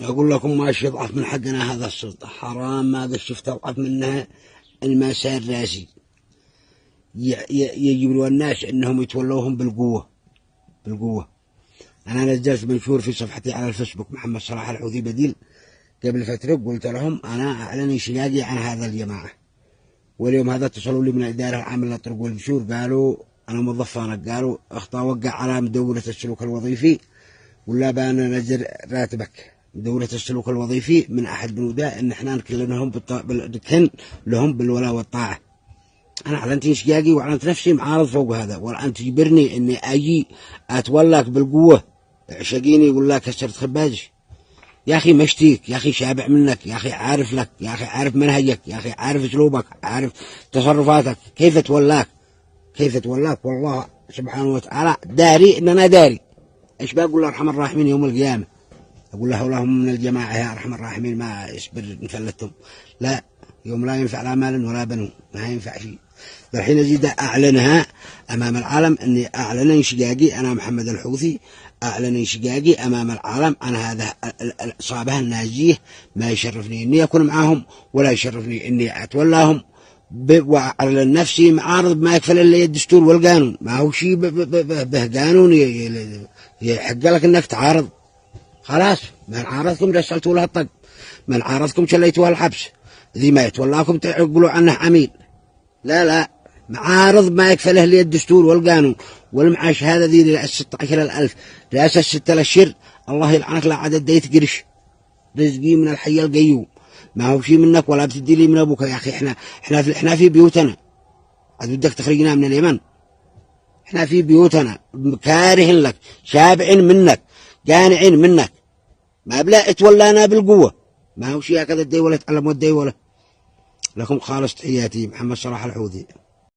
أقول لكم ماشي يضعف من حقنا هذا السلطة، حرام ما قد شفت أضعف منها المسار راسي. يجبروا الناس إنهم يتولوهم بالقوة. بالقوة. أنا نزلت منشور في صفحتي على الفيسبوك محمد صلاح الحوثي بديل قبل فترة، قلت لهم أنا أعلن انشقاقي عن هذا الجماعة. واليوم هذا اتصلوا لي من الإدارة العامة للطرق والمشور، قالوا أنا موظف فانك، قالوا أخطأ وقع على مدونة السلوك الوظيفي ولا بان نزل راتبك. مدونة السلوك الوظيفي من أحد بنودها إن إحنا نكلنهم بالكن لهم بالولاء والطاعة. أنا أعلنت انشقاقي وأعلنت نفسي معارض فوق هذا، والآن تجبرني إني أجي أتولاك بالقوة. عشقيني يقول لك كسرت خبازي. يا أخي مشتيك، يا أخي شابع منك، يا أخي عارف لك، يا أخي عارف منهجك، يا أخي عارف أسلوبك، عارف تصرفاتك، كيف تولاك. كيف تولاك والله سبحانه وتعالى داري إن أنا داري. إيش بقول له أرحم الراحمين يوم القيامة؟ أقول له لهم من الجماعة يا أرحم الراحمين ما يصبر نفلتهم. لا، يوم لا ينفع لا مال ولا بنون، ما ينفع شيء. الحين أزيد أعلنها أمام العالم إني أعلن انشقاقي أنا محمد الحوثي، أعلن انشقاقي أمام العالم عن هذا العصابة الناجية. ما يشرفني إني أكون معهم، ولا يشرفني إني أتولاهم، وأعلن نفسي معارض ما يكفل إلا الدستور والقانون. ما هو شيء به قانون يحق لك إنك تعارض. خلاص من عارضكم رسلتوا لها الطق، من عارضكم شليتوها الحبس، ذي ما يتولاكم تقولوا عنه عميل. لا، معارض ما يكفله لي الدستور والقانون والمعاش. هذا ذي رأس 16,000 رأس 6 الشر. الله يلعنك لا عدد ديت قرش رزقي من الحي القيوم. ما هو شيء منك ولا بتدي لي من أبوك يا أخي. إحنا في بيوتنا، عاد بدك تخرجنا من اليمن. إحنا في بيوتنا كاره لك، شابع منك، قانع منك، ما بلا اتولانا بالقوة. ما هو شيء هكذا الدي ولا تعلموا الدي ولا. لكم خالص تحياتي محمد صلاح الحوثي.